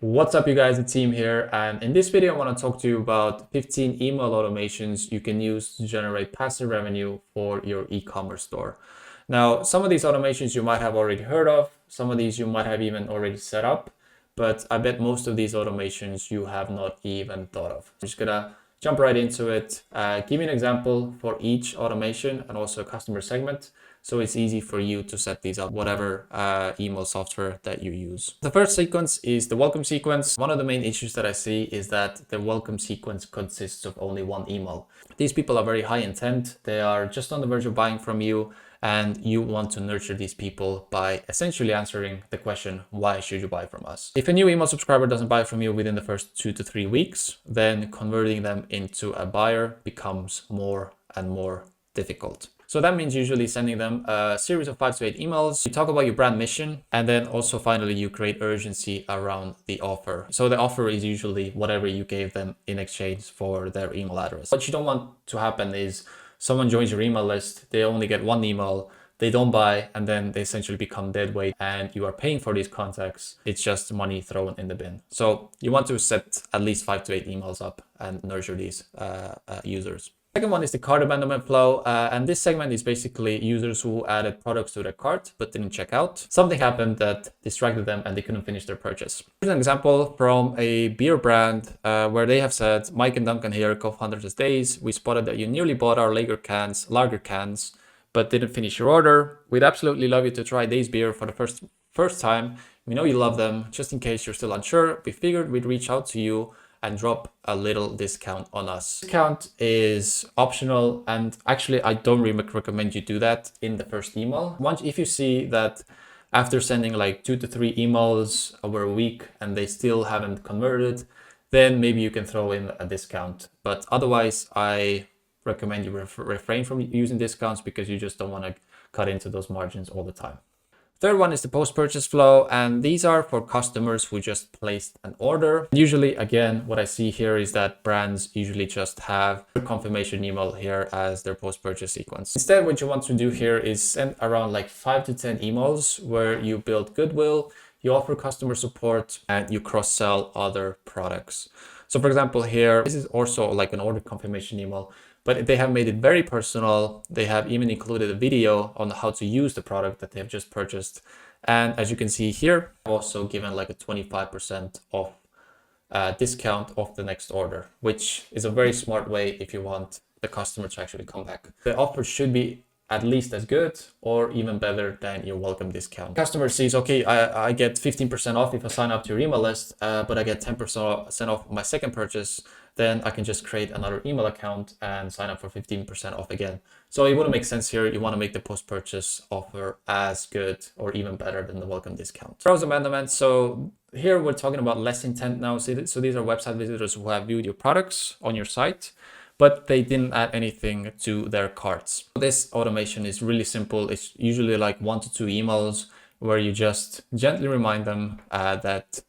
What's up, you guys? It's Team here, and in this video I want to talk to you about 15 email automations you can use to generate passive revenue for your e-commerce store. Now, some of these automations you might have already heard of, some of these you might have even already set up, but I bet most of these automations you have not even thought of. I'm just gonna jump right into it. Give me an example for each automation and also a customer segment, so it's easy for you to set these up, whatever email software that you use. The first sequence is the welcome sequence. One of the main issues that I see is that the welcome sequence consists of only one email. These people are very high intent. They are just on the verge of buying from you, and you want to nurture these people by essentially answering the question, why should you buy from us? If a new email subscriber doesn't buy from you within the first 2 to 3 weeks, then converting them into a buyer becomes more and more difficult. So that means usually sending them a series of 5 to 8 emails. You talk about your brand mission, and then also finally you create urgency around the offer. So the offer is usually whatever you gave them in exchange for their email address. What you don't want to happen is someone joins your email list, they only get one email, they don't buy, and then they essentially become dead weight and you are paying for these contacts. It's just money thrown in the bin. So you want to set at least 5 to 8 emails up and nurture these users. Second one is the cart abandonment flow, and this segment is basically users who added products to their cart but didn't check out. Something happened that distracted them and they couldn't finish their purchase. Here's an example from a beer brand where they have said, Mike and Duncan here, co-founders of Days. We spotted that you nearly bought our lager cans, but didn't finish your order. We'd absolutely love you to try Days beer for the first time. We know you love them. Just in case you're still unsure, we figured we'd reach out to you and drop a little discount on us. Discount is optional, and actually I don't really recommend you do that in the first email. If you see that after sending like 2 to 3 emails over a week and they still haven't converted, then maybe you can throw in a discount. But otherwise, I recommend you refrain from using discounts because you just don't want to cut into those margins all the time. Third one is the post-purchase flow, and these are for customers who just placed an order. Usually, again, what I see here is that brands usually just have a confirmation email here as their post-purchase sequence. Instead, what you want to do here is send around like 5 to 10 emails where you build goodwill, you offer customer support, and you cross-sell other products. So for example, here, this is also like an order confirmation email, but they have made it very personal. They have even included a video on how to use the product that they have just purchased. And as you can see here, also given like a 25% off discount off the next order, which is a very smart way if you want the customer to actually come back. The offer should be at least as good or even better than your welcome discount. Customer sees, okay, I get 15% off if I sign up to your email list, but I get 10% off my second purchase, then I can just create another email account and sign up for 15% off again. So it wouldn't make sense here. You want to make the post-purchase offer as good or even better than the welcome discount. Browse abandonment. So here we're talking about less intent now. So these are website visitors who have viewed your products on your site, but they didn't add anything to their carts. This automation is really simple. It's usually like 1 to 2 emails where you just gently remind them that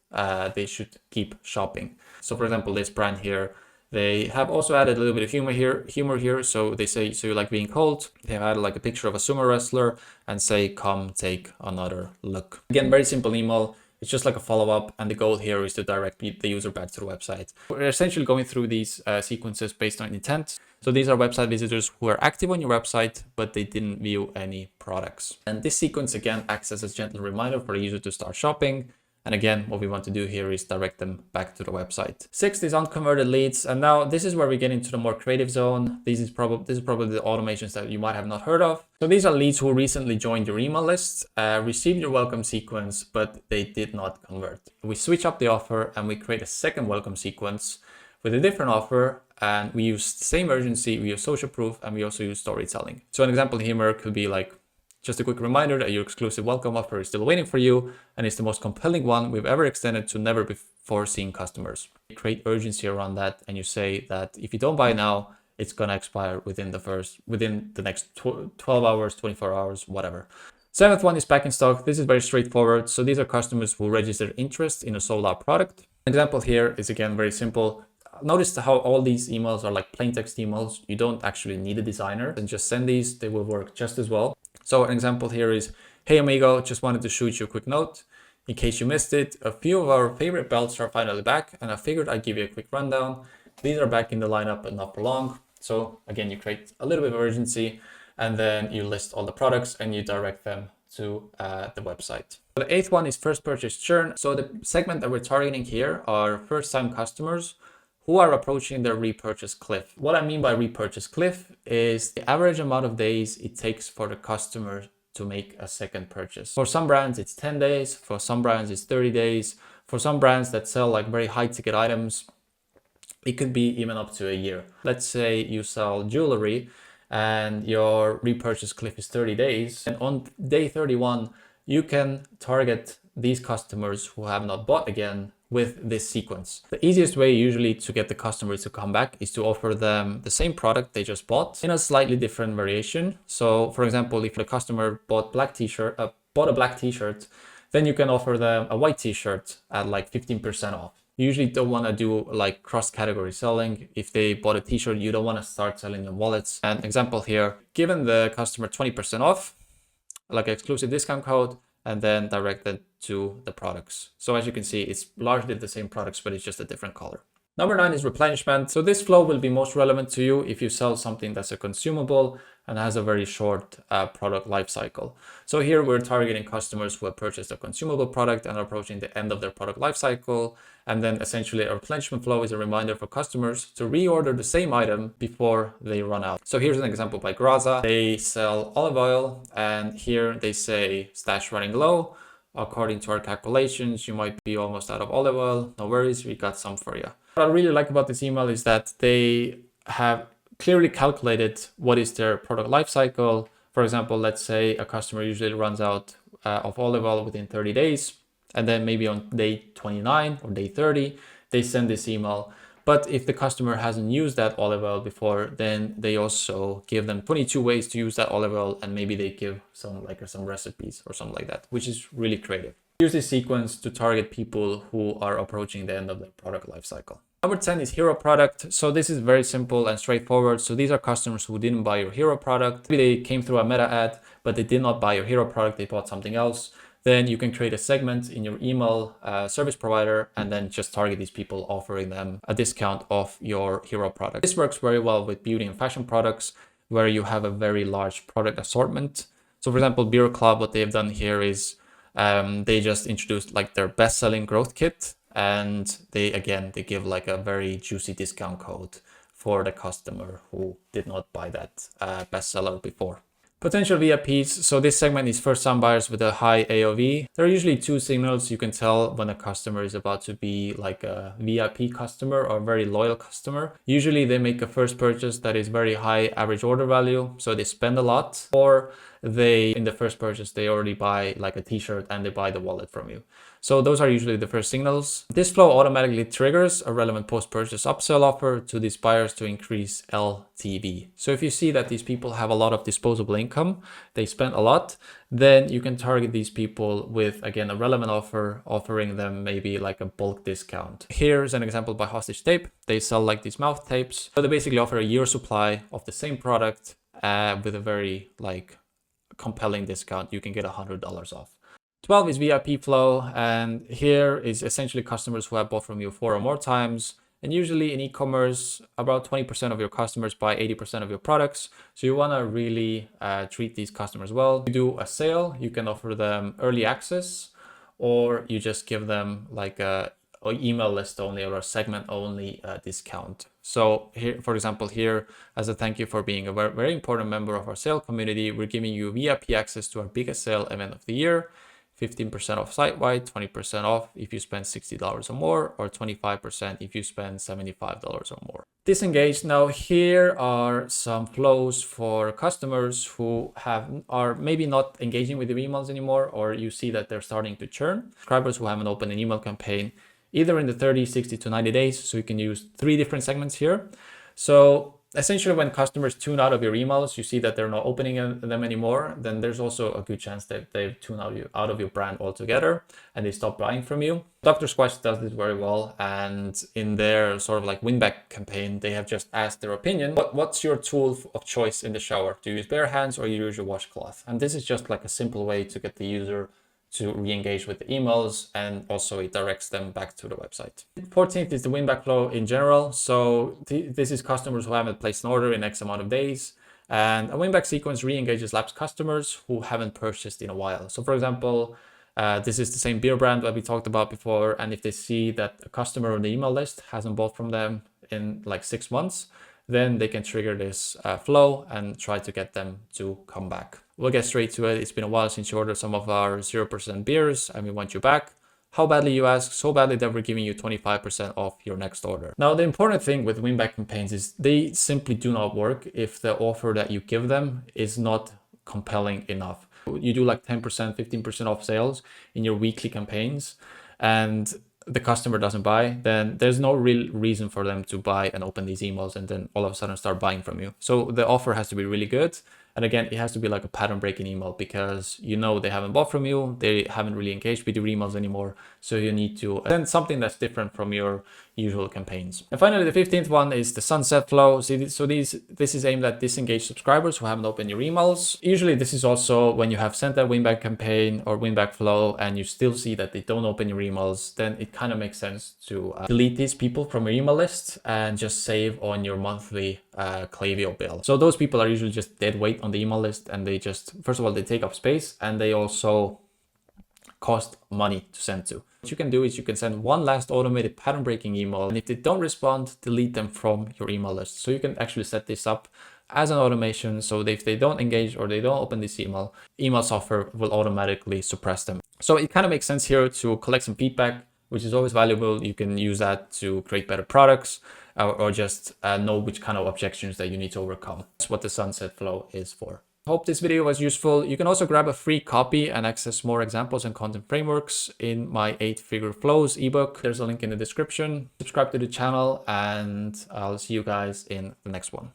they should keep shopping. So for example, this brand here, they have also added a little bit of humor here. So they say, so you like being cold. They have added like a picture of a sumo wrestler and say, come take another look. Again, very simple email. It's just like a follow-up, and the goal here is to direct the user back to the website. We're essentially going through these sequences based on intent. So these are website visitors who are active on your website, but they didn't view any products. And this sequence again acts as a gentle reminder for the user to start shopping. And again, what we want to do here is direct them back to the website. 6th is unconverted leads. And now this is where we get into the more creative zone. This is probably the automations that you might have not heard of. So these are leads who recently joined your email list, received your welcome sequence, but they did not convert. We switch up the offer and we create a second welcome sequence with a different offer. And we use the same urgency, we use social proof, and we also use storytelling. So an example here could be like, just a quick reminder that your exclusive welcome offer is still waiting for you, and it's the most compelling one we've ever extended to never before seen customers. You create urgency around that, and you say that if you don't buy now, it's gonna expire within the next 12 hours, 24 hours, whatever. 7th one is back in stock. This is very straightforward. So these are customers who registered interest in a sold out product. An example here is again very simple. Notice how all these emails are like plain text emails. You don't actually need a designer, and just send these. They will work just as well. So an example here is, hey amigo, just wanted to shoot you a quick note. In case you missed it, a few of our favorite belts are finally back, and I figured I'd give you a quick rundown. These are back in the lineup, but not for long. So again, you create a little bit of urgency, and then you list all the products and you direct them to the website. The eighth one is first purchase churn. So the segment that we're targeting here are first-time customers who are approaching their repurchase cliff. What I mean by repurchase cliff is the average amount of days it takes for the customer to make a second purchase. For some brands, it's 10 days. For some brands, it's 30 days. For some brands that sell like very high ticket items, it could be even up to a year. Let's say you sell jewelry and your repurchase cliff is 30 days. And on day 31, you can target these customers who have not bought again with this sequence. The easiest way usually to get the customers to come back is to offer them the same product they just bought in a slightly different variation. So for example, if the customer bought a black t-shirt, then you can offer them a white t-shirt at like 15% off. You usually don't want to do like cross-category selling. If they bought a t-shirt, you don't want to start selling them wallets. An example here, given the customer 20% off, like an exclusive discount code, and then direct it to the products. So as you can see, it's largely the same products, but it's just a different color. Number 9 is replenishment. So this flow will be most relevant to you if you sell something that's a consumable and has a very short product life cycle. So here we're targeting customers who have purchased a consumable product and are approaching the end of their product life cycle. And then essentially a replenishment flow is a reminder for customers to reorder the same item before they run out. So here's an example by Graza. They sell olive oil and here they say stash running low. According to our calculations, you might be almost out of olive oil. No worries, we got some for you. What I really like about this email is that they have clearly calculated what is their product life cycle. For example, let's say a customer usually runs out of olive oil within 30 days. And then maybe on day 29 or day 30, they send this email. But if the customer hasn't used that olive oil before, then they also give them 22 ways to use that olive oil. And maybe they give some recipes or something like that, which is really creative. Use this sequence to target people who are approaching the end of their product life cycle. Number 10 is hero product. So this is very simple and straightforward. So these are customers who didn't buy your hero product. Maybe they came through a meta ad, but they did not buy your hero product. They bought something else. Then you can create a segment in your email service provider and then just target these people, offering them a discount off your hero product. This works very well with beauty and fashion products where you have a very large product assortment. So for example, Beer Club, what they've done here is they just introduced like their best-selling growth kit. And they give like a very juicy discount code for the customer who did not buy that bestseller before. Potential VIPs. So this segment is first-time buyers with a high AOV. There are usually two signals you can tell when a customer is about to be like a VIP customer or a very loyal customer. Usually they make a first purchase that is very high average order value, so they spend a lot, or in the first purchase, they already buy like a t-shirt and they buy the wallet from you. So those are usually the first signals. This flow automatically triggers a relevant post-purchase upsell offer to these buyers to increase LTV. So if you see that these people have a lot of disposable income, they spend a lot, then you can target these people with, again, a relevant offer, offering them maybe like a bulk discount. Here's an example by Hostage Tape. They sell like these mouth tapes. So they basically offer a year supply of the same product with a very like compelling discount. You can get $100 off. 12 is VIP flow, and here is essentially customers who have bought from you 4 or more times. And usually in e-commerce, about 20% of your customers buy 80% of your products. So you want to really treat these customers well. You do a sale, you can offer them early access, or you just give them like a email list only or a segment only discount. So here, for example, here, as a thank you for being a very, very important member of our sale community, we're giving you VIP access to our biggest sale event of the year. 15% off site-wide, 20% off if you spend $60 or more, or 25% if you spend $75 or more. Disengaged. Now here are some flows for customers who are maybe not engaging with your emails anymore, or you see that they're starting to churn. Subscribers who haven't opened an email campaign either in the 30, 60 to 90 days. So you can use 3 different segments here. So essentially, when customers tune out of your emails, you see that they're not opening them anymore, then there's also a good chance that they've tuned out of your brand altogether and they stop buying from you. Dr. Squatch does this very well, and in their sort of like win-back campaign, they have just asked their opinion. What's your tool of choice in the shower? Do you use bare hands or you use your washcloth? And this is just like a simple way to get the user to re-engage with the emails, and also it directs them back to the website. 14th is the Winback Flow in general. So this is customers who haven't placed an order in X amount of days. And a win-back sequence re-engages lapsed customers who haven't purchased in a while. So for example, this is the same beer brand that we talked about before. And if they see that a customer on the email list hasn't bought from them in like 6 months, then they can trigger this flow and try to get them to come back. We'll get straight to it. It's been a while since you ordered some of our 0% beers and we want you back. How badly, you ask? So badly that we're giving you 25% off your next order. Now, the important thing with win-back campaigns is they simply do not work if the offer that you give them is not compelling enough. You do like 10%, 15% off sales in your weekly campaigns and the customer doesn't buy, then there's no real reason for them to buy and open these emails and then all of a sudden start buying from you. So the offer has to be really good. And again, it has to be like a pattern breaking email because you know they haven't bought from you, they haven't really engaged with your emails anymore. So you need to send something that's different from your usual campaigns. And finally, the 15th one is the sunset flow. So this is aimed at disengaged subscribers who haven't opened your emails. Usually this is also when you have sent that win-back campaign or win-back flow and you still see that they don't open your emails, then it kind of makes sense to delete these people from your email list and just save on your monthly Klaviyo bill. So those people are usually just dead weight on the email list and they just, first of all, they take up space and they also cost money to send to. What you can do is you can send one last automated pattern breaking email, and if they don't respond, delete them from your email list. So you can actually set this up as an automation. So if they don't engage or they don't open this email software will automatically suppress them. So it kind of makes sense here to collect some feedback, which is always valuable. You can use that to create better products or just know which kind of objections that you need to overcome. That's what the sunset flow is for. Hope this video was useful. You can also grab a free copy and access more examples and content frameworks in my 8-figure flows ebook. There's a link in the description. Subscribe to the channel and I'll see you guys in the next one.